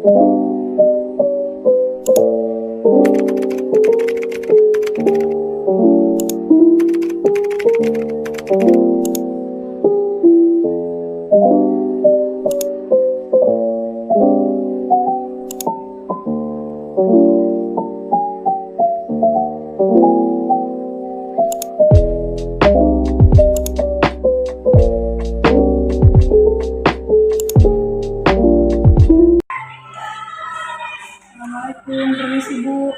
Assalamualaikum, permisi Bu.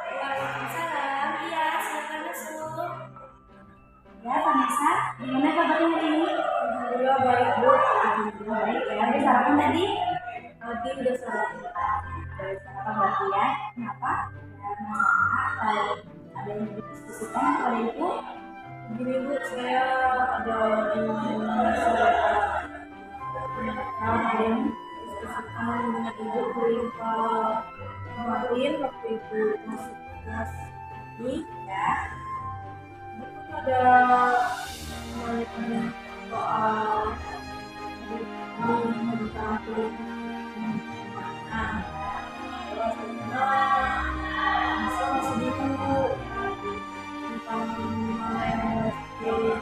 Waalaikumsalam, iya silakan masuk. Ya, Vanessa, gimana kabarnya hari ini? Alhamdulillah baik Bu. Alhamdulillah baik ya. Udah sarapan tadi? Tadi udah sarapan. Udah sarapan berarti ya. Kenapa? Ada masalah atau ada yang didiskusikan kepada Ibu? Begini Bu, saya ada ada yang diskusikan dengan Ibu perihal kemarin waktu Ibu masuk kelas ini Ya. Ibu kan ada menanyakan soal tentang kuliah. Nah, saya masih bingung Bu tentang mana yang harus pilih.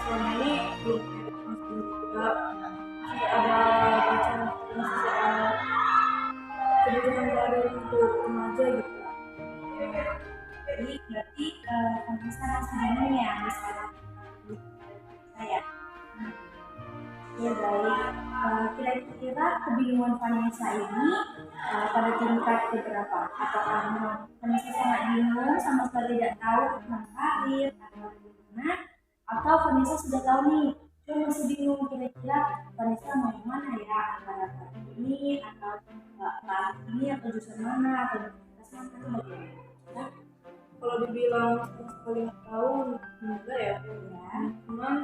Selama ini belum masih juga masih ada baca masih soal kebutuhan baru untuk remaja gitu. Jadi berarti Vanessa masih bingung ya misalnya saya. Ya baik. Kira-kira kebingungan Vanessa ini pada tingkat keberapa? Apakah memang Vanessa sangat bingung sama sekali tidak tahu tentang karir atau bagaimana? Atau Vanessa sudah tahu nih, cuma masih bingung kira-kira Vanessa mau yang mana ya, antara karir ini atau karir ini atau jurusan mana atau universitas mana itu bagaimana? Ya, Kalau dibilang sama sekali nggak tahu enggak ya, cuman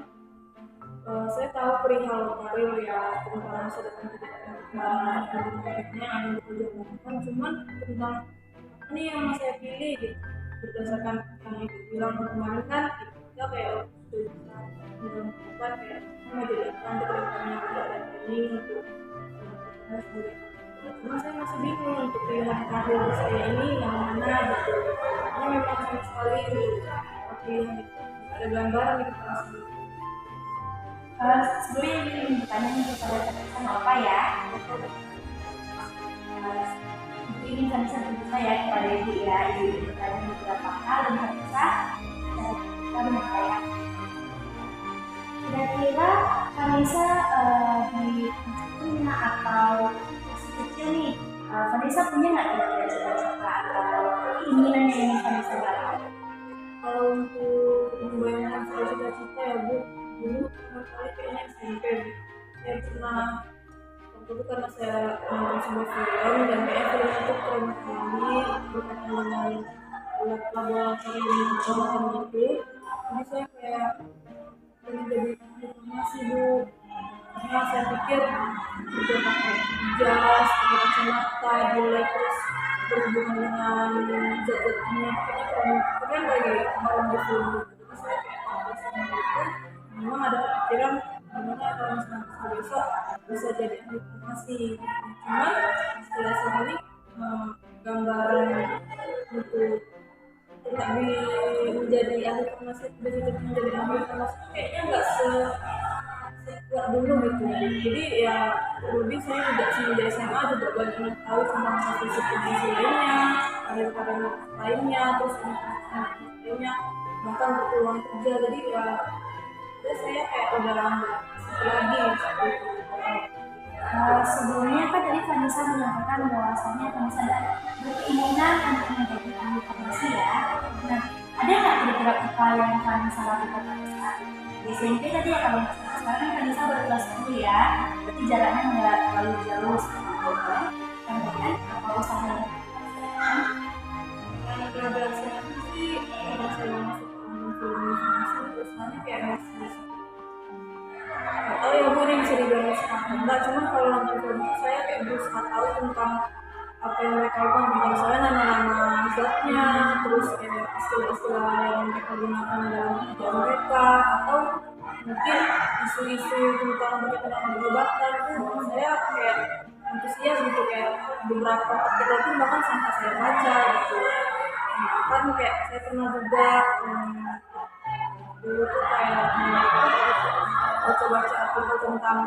saya tahu perihal karir ya, tentang masa depan kita yang ada di perjalanan, cuman tentang ini yang mau saya pilih gitu, berdasarkan yang ibu bilang kemarin kan kita kayak sudah bisa menentukan kayak mau jadi apa nanti kedepannya ada training untuk sebagai cuma saya masih bingung untuk pilihan karir saya ini yang mana gitu, karena memang sama sekali pilihan itu ada gambaran di kepala saya. Sebelumnya ingin bertanya nih kepada Vanessa mau apa ya? Ingin Vanessa terbuka ya kepada ibu ya, ibu bertanya beberapa hal dan Vanessa kita bertanya. Kira-kira Vanessa di punya atau masih kecil nih, Vanessa punya nggak kira-kira cita-cita atau keinginan yang ingin Vanessa gapai? Kalau untuk membayangkan saya cita-cita ya Bu, dulu pertama kali kayaknya SMP saya pernah waktu itu karena saya nonton sebuah film dan kayak film itu keren sekali berkaitan dengan ulat laboratorium macam gitu, jadi saya kayak pengen jadi informasi Bu, karena saya pikir juga pakai jas, pakai kacamata, boleh terus berhubungan dengan zat-zat kimia kayaknya keren lagi orang di film itu. Jadi saya kayak sama itu memang ada kepikiran gimana kalau misalnya besok bisa jadi ahli farmasi. Cuman setelah sekali gambaran untuk kita menjadi ahli farmasi, bisa menjadi ahli farmasi kayaknya nggak sekuat dulu gitu. Jadi ya lebih saya juga semenjak SMA juga banyak tahu tentang profesi-profesi lainnya, karir-karir lainnya, terus lainnya, bahkan untuk peluang kerja. Jadi ya terus saya kayak udah nggak lagi seperti itu. Sebelumnya kan tadi Vanessa menyampaikan bahwasannya Vanessa ada berkeinginan untuk menjadi ahli farmasi ya. Nah, ada nggak kira-kira upaya yang Vanessa lakukan pada saat di SMP tadi ya, kalau nggak salah sekarang kan Vanessa baru kelas 10 ya, berarti jaraknya nggak terlalu jauh seperti itu. Kemudian apa usaha yang dilakukan? Karena graduasinya sih karena saya masuk ke farmasi terus hanya kayak masih oh ya Bu, ini bisa dibilang sekarang enggak, cuman kalau nonton film itu saya kayak berusaha tahu tentang apa yang mereka lakukan, kayak misalnya nama-nama zatnya, terus kayak istilah-istilah yang mereka gunakan dalam kerjaan mereka, atau mungkin isu-isu tentang berkaitan dengan pengobatan itu saya kayak antusias gitu, kayak beberapa artikel pun bahkan sampai saya baca gitu. Bahkan kayak saya pernah juga dulu tuh kayak baca-baca artikel tentang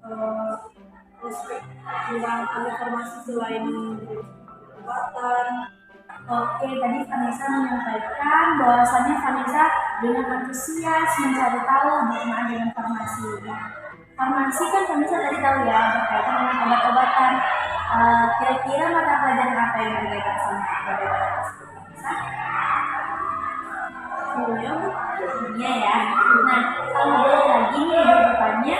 eh, prospek tentang informasi selain pengobatan. Oke, tadi Vanessa menyampaikan bahwasannya Vanessa dengan antusias mencari tahu berkenaan dengan farmasi. Nah, farmasi kan Vanessa tadi tahu ya berkaitan dengan obat-obatan. Kira-kira mata pelajaran apa yang berkaitan sama obat-obatan tersebut, Vanessa? Sebenarnya Iya ya. Nah, kalau boleh lagi nih bertanya,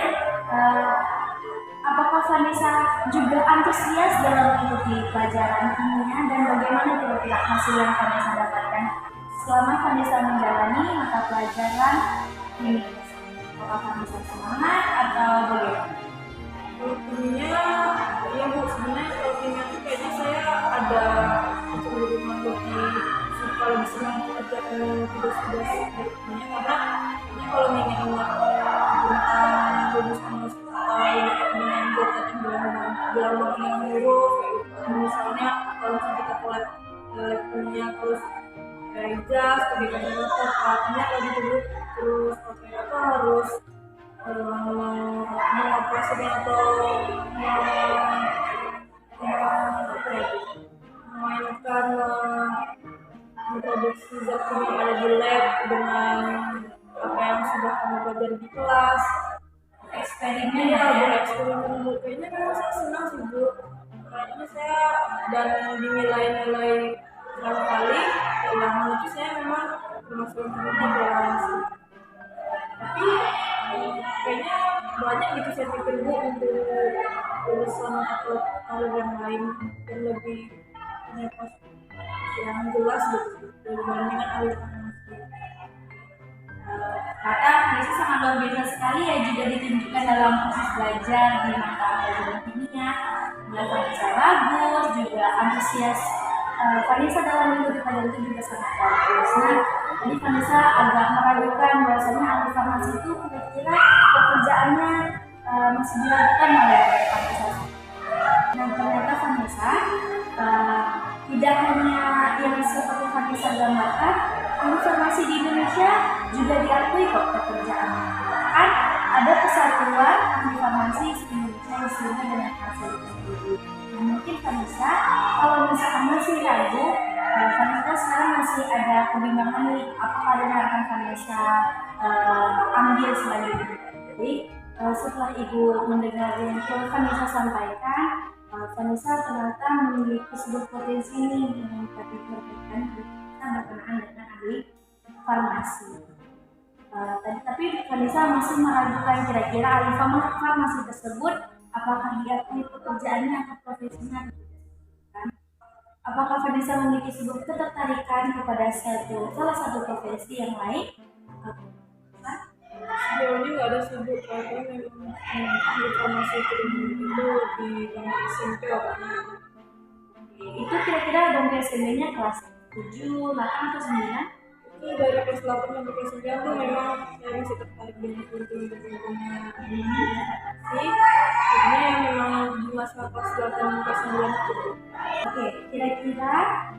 apakah Vanessa juga antusias dalam mengikuti pelajaran kimia dan bagaimana kira-kira hasil yang Vanessa dapatkan selama Vanessa menjalani mata pelajaran ini? Apakah Vanessa semangat atau bagaimana? kalau kimia, ya Bu, sebenarnya kalau kimia itu kayaknya saya ada kecenderungan lebih suka, lebih senang mengerjakan tugas-tugas dari kimia, karena ini kalau mengingat tentang rumus-rumus atau dengan zat yang gelambang yang huruf kayak gitu. Misalnya kalau misalnya kita ke lab kimia, terus kayak jas, pakai kacamata, alatnya lagi dulu, terus pakai apa, harus mengoperasikan atau memainkan memproduksi zat kimia yang ada di lab dengan apa yang sudah kamu pelajari di kelas. Eksperimen Iya, ya. bereksperimen Bu. Kayaknya memang saya senang sih Bu. Kayaknya saya dan dinilai-nilai berapa kali keulangan itu saya memang termasuk yang terbaik sih. Tapi kayaknya banyak gitu saya pikir Bu untuk urusan atau hal yang lain yang lebih punya pos yang jelas gitu dibandingkan alur farmasi. Kata Vanessa sangat luar biasa sekali ya juga ditunjukkan dalam proses belajar di mata pelajaran kimia. Nilai Vanessa bagus, juga antusias Vanessa dalam mengikuti pelajaran itu juga sangat bagus. Nah, tadi Vanessa agak meragukan bahwasanya ahli farmasi itu kira-kira pekerjaannya masih dilakukan oleh Vanessa. Nah, ternyata Vanessa tidak hanya yang seperti Vanessa gambarkan, ahli farmasi di Indonesia juga diakui kok pekerjaannya. Kan ada persatuan ahli farmasi Indonesia yang disebut dengan hasil tersebut. Nah, mungkin Vanessa, kalau misalkan masih ragu, Vanessa sekarang masih ada kebimbangan nih, apakah yang akan Vanessa ambil selanjutnya. Jadi setelah Ibu mendengar yang telah Vanessa sampaikan, Vanessa ternyata memiliki sebuah potensi nih yang tadi berkaitan berkenaan dengan ahli farmasi. Tapi Vanessa masih meragukan kira-kira ahli farmasi tersebut apakah diakui pekerjaannya atau profesinya. Apakah Vanessa memiliki sebuah ketertarikan kepada salah satu profesi yang lain? Sejauh ini nggak ada sih Bu, karena memang ahli farmasi itu di bangku SMP orangnya. Itu kira-kira bangku SMP-nya kelas 7, 8 atau 9? Itu dari kelas 8 sampai kelas 9 tuh memang saya masih tertarik dengan kurikulum-kurikulumnya farmasi. Jadinya yang memang di masa kelas 8 sampai 9 itu. Oke, kira-kira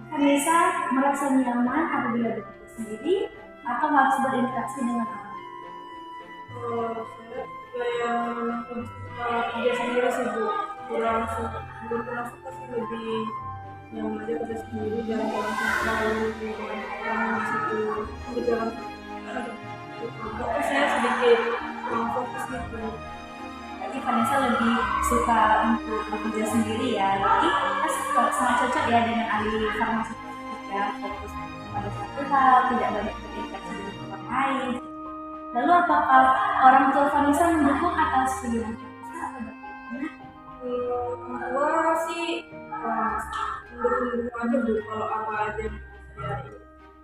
Vanessa merasa nyaman apabila bekerja sendiri atau harus berinteraksi dengan orang? Saya kayak memang lebih suka kerja sendiri sih Bu. Belum pernah suka sih, lebih nyaman aja kerja sendiri dan langsung selalu dengan orang di situ berjalan. Tapi saya sedikit kurang fokus gitu. Jadi Vanessa lebih suka untuk bekerja sendiri ya. Jadi kita sangat cocok ya dengan ahli farmasi ya, fokus pada satu hal, tidak banyak berinteraksi dengan orang lain. Lalu apakah orang tua Vanessa mendukung atau setuju Vanessa atau bagaimana? Orang tua sih mendukung aja Bu, kalau apa aja saya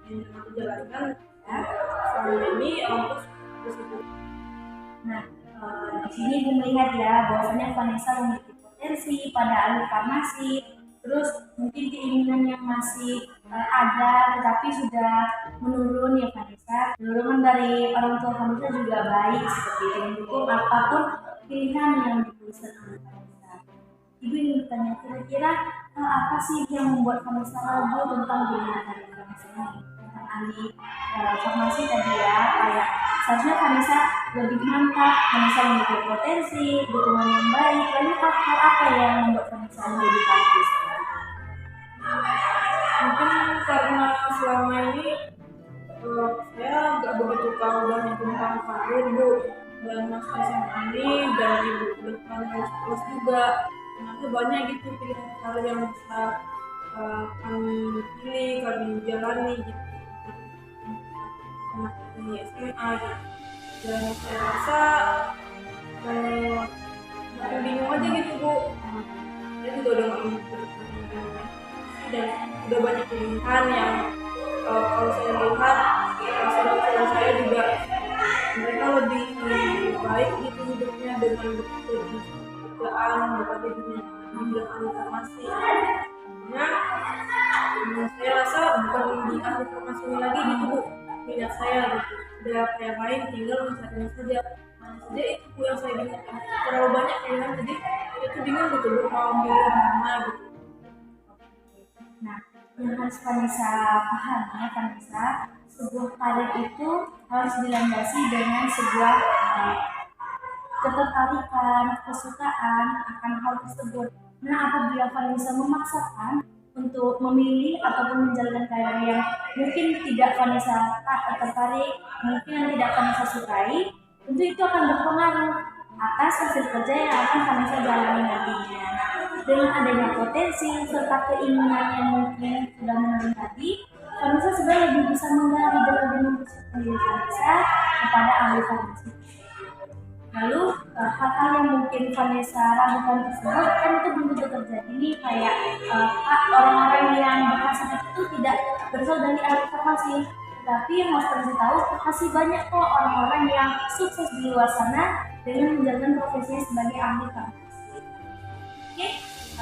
ingin aku jalankan ya selama ini untuk bersyukur. Nah, di sini Ibu melihat ya bahwasanya Vanessa memiliki potensi pada ahli farmasi, terus mungkin keinginan yang masih ada tetapi sudah menurun ya Vanessa. Dorongan dari orang tua Vanessa juga baik seperti itu, mendukung apapun pilihan yang diputuskan oleh Vanessa. Ibu ingin bertanya, kira-kira apa sih yang membuat Vanessa ragu tentang pilihan dari Vanessa ini? Tentang ahli farmasi tadi ya, kayak seharusnya Vanessa lebih mantap, Vanessa memiliki potensi, dukungan yang baik, lalu hal apa yang membuat Vanessa lebih bagus? Mungkin karena selama ini saya nggak begitu tahu banyak tentang karir bu, dan mas SMA ini dan ibu depan terus juga ternyata banyak gitu pilihan karir yang bisa kami pilih, kami jalani gitu di SMA gitu. Dan saya rasa makin bingung aja gitu bu. Saya juga udah nggak memikirkan dan udah banyak pilihan yang kalau saya lihat saudara saya juga mereka lebih baik gitu hidupnya dengan bekerja pekerjaan berbagai dunia di bidang ahli farmasi. Nah, saya rasa bukan di ahli farmasi ini lagi gitu bu, minat saya gitu. Udah kayak lain tinggal mencarinya saja. Mana saja itu bu yang saya bingung. Terlalu banyak pilihan jadi itu bingung gitu bu mau milih mana gitu. Nah, yang harus Vanessa pahami ya Vanessa, sebuah karir itu harus dilandasi dengan sebuah ketertarikan, kesukaan akan hal tersebut. Nah, apabila Vanessa memaksakan untuk memilih ataupun menjalankan karir yang mungkin tidak Vanessa tertarik, mungkin yang tidak Vanessa sukai, tentu itu akan berpengaruh atas hasil kerja yang akan Vanessa jalani nantinya. Dengan adanya potensi serta keinginan yang mungkin sudah menurun tadi, Vanessa sebenarnya lebih bisa menggali dan lebih mempersiapkan diri Vanessa kepada ahli farmasi. Lalu hal-hal yang mungkin Vanessa ragukan tersebut kan itu belum tentu terjadi nih, kayak orang-orang yang berhasil itu tidak berasal dari ahli farmasi. Tapi yang harus Vanessa tahu, masih banyak kok orang-orang yang sukses di luar sana dengan menjalankan profesinya sebagai ahli farmasi. Oke,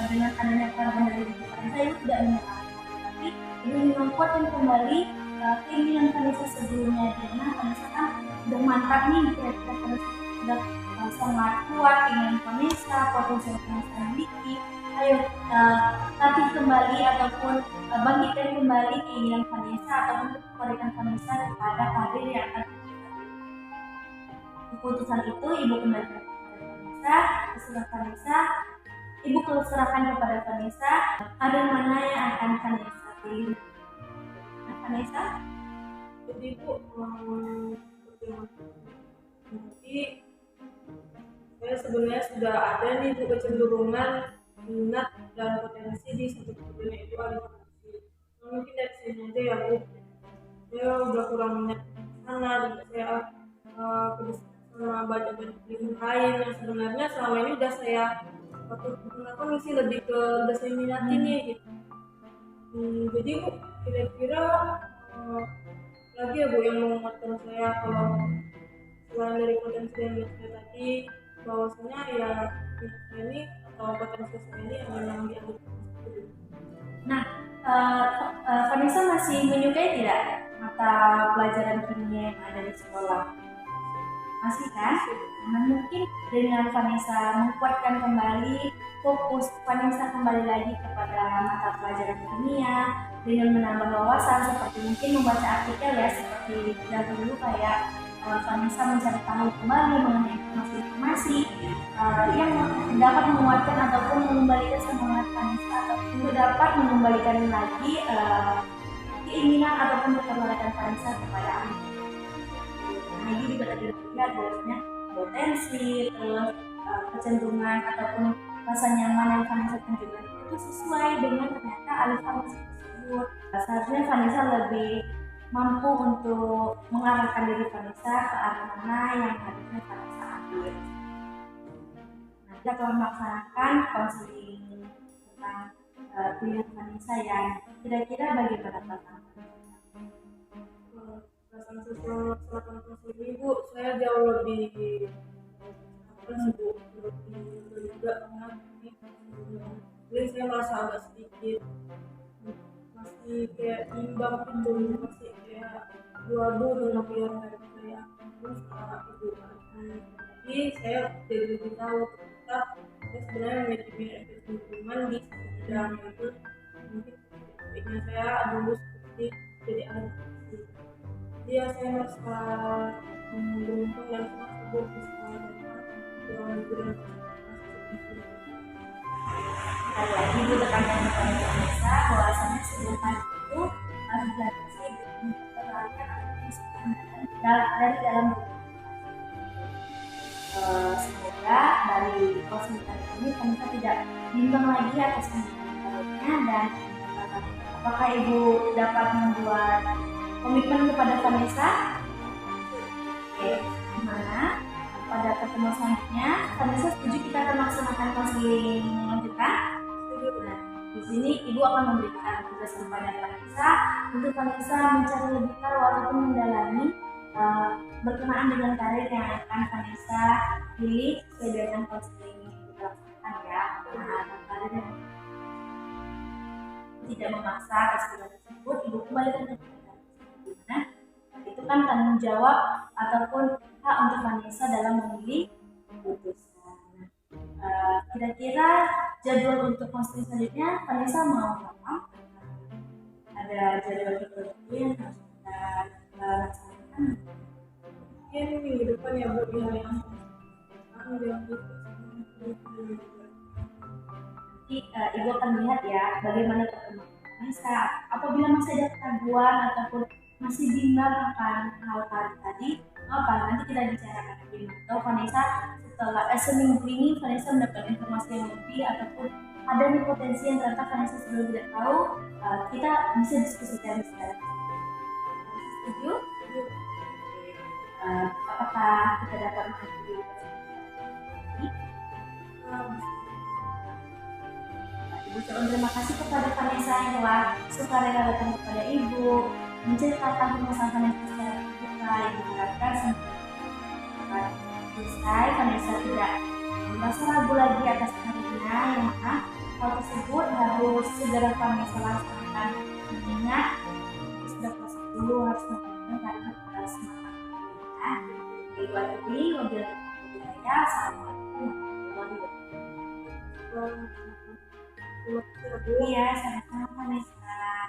dengan adanya perubahan dari diri Vanessa itu tidak menyerah, tapi lebih menguatkan kembali keinginan Vanessa sebelumnya. Karena Vanessa kan udah mantap nih, kira-kira Vanessa sudah sangat kuat ingin Vanessa, potensi yang Vanessa miliki. Ayo latih kembali ataupun bangkitkan kembali keinginan Vanessa ataupun ketertarikan Vanessa kepada karir yang akan keputusan itu ibu kembalikan kepada Vanessa, terserah Vanessa. Ibu serahkan kepada Vanessa karir mana yang akan Vanessa pilih. Nah, Vanessa, Jadi bu, nanti saya sebenarnya sudah ada nih bu kecenderungan minat dan potensi di satu-satunya itu ahli farmasi. Mungkin dari sini aja ya bu, saya udah kurang minat sana dan saya sama banyak-banyak pilihan lain yang sebenarnya selama ini udah saya gunakan sih lebih ke udah saya minati nih gitu. Jadi bu, kira-kira lagi ya bu yang menguatkan saya kalau selain dari potensi yang saya tadi bahwasanya ya ini atau potensi saya ini yang memang diambil. nah Vanessa masih menyukai tidak mata pelajaran kimia yang ada di sekolah? Masih kan? Nah, mungkin dengan Vanessa menguatkan kembali fokus Vanessa kembali lagi kepada mata pelajaran kimia dengan menambah wawasan seperti mungkin membaca artikel ya, seperti dahulu kayak Vanessa mencari tahu kembali mengenai informasi-informasi yang dapat menguatkan ataupun mengembalikan semangat Vanessa ataupun dapat mengembalikan lagi keinginan ataupun ketertarikan Vanessa kepada anak. Nah, ini juga tadi lihat bahwasanya potensi, terus kecenderungan ataupun rasa nyaman yang Vanessa tunjukkan itu sesuai dengan ternyata ahli farmasi tersebut. Seharusnya Vanessa lebih mampu untuk mengarahkan diri Vanessa ke arah mana yang harusnya Vanessa ambil. Nah, kita telah melaksanakan konseling tentang pilihan Vanessa yang kira-kira bagaimana tentang Selatan konseling ibu, saya jauh lebih sibuk juga karena jadi saya merasa merasa agak sedikit masih kayak imbang gitu, masih kayak abu-abu dalam pikiran saya terus ibu jadi saya jadi lebih tahu ternyata saya sebenarnya memiliki efek lingkungan di bidang itu mungkin sebaiknya saya dulu seperti jadi ahli gizi. Dia saya merasa beruntung dan sangat syukur bisa dapat bidang Sekali lagi ibu tekankan kepada pemirsa bahwasanya sebelum itu harus belajar sih memperhatikan dari dalam semoga dari konsultasi ini pemirsa tidak bimbang lagi atas pendidikannya dan apakah ibu dapat membuat komitmen kepada Vanessa? Oke, gimana? Pada pertemuan selanjutnya, Vanessa setuju kita akan melaksanakan konseling lanjutan? Nah, di sini ibu akan memberikan tugas kepada Vanessa untuk Vanessa mencari lebih tahu ataupun mendalami berkenaan dengan karir yang akan Vanessa pilih sesuai dengan konseling yang kita lakukan ya. Nah, karir yang tidak memaksa atas pilihan tersebut, ibu kembalikan ke pilihan tersebut. Nah, itu kan tanggung jawab ataupun hak untuk Vanessa dalam memilih keputusan. Kira-kira jadwal untuk konseling selanjutnya Vanessa mau apa? Ada jadwal tertentu yang harus kita laksanakan? mungkin minggu depan ya Bu, di hari yang nanti ibu akan lihat ya bagaimana perkembangan Vanessa. Apabila masih ada keraguan ataupun masih bimbang akan hal tadi, apa nanti kita bicarakan lagi. Atau Vanessa setelah seminggu ini Vanessa mendapat informasi yang lebih ataupun ada nih potensi yang ternyata Vanessa sebelum tidak tahu, kita bisa diskusikan secara setuju? Apakah kita dapat mengakhiri ini? Ibu ucapkan terima kasih kepada Vanessa yang telah sukarela datang kepada ibu menceritakan permasalahan Vanessa secara terbuka. Ibu harapkan sampai selesai Vanessa tidak merasa ragu lagi atas karirnya, yang mana hal tersebut harus segera Vanessa laksanakan, mengingat sudah kelas 10 harus melakukan karena harus semangat. Ibu Adri, wabillahi taufiq. Assalamualaikum warahmatullahi wabarakatuh. Iya, sama-sama Vanessa.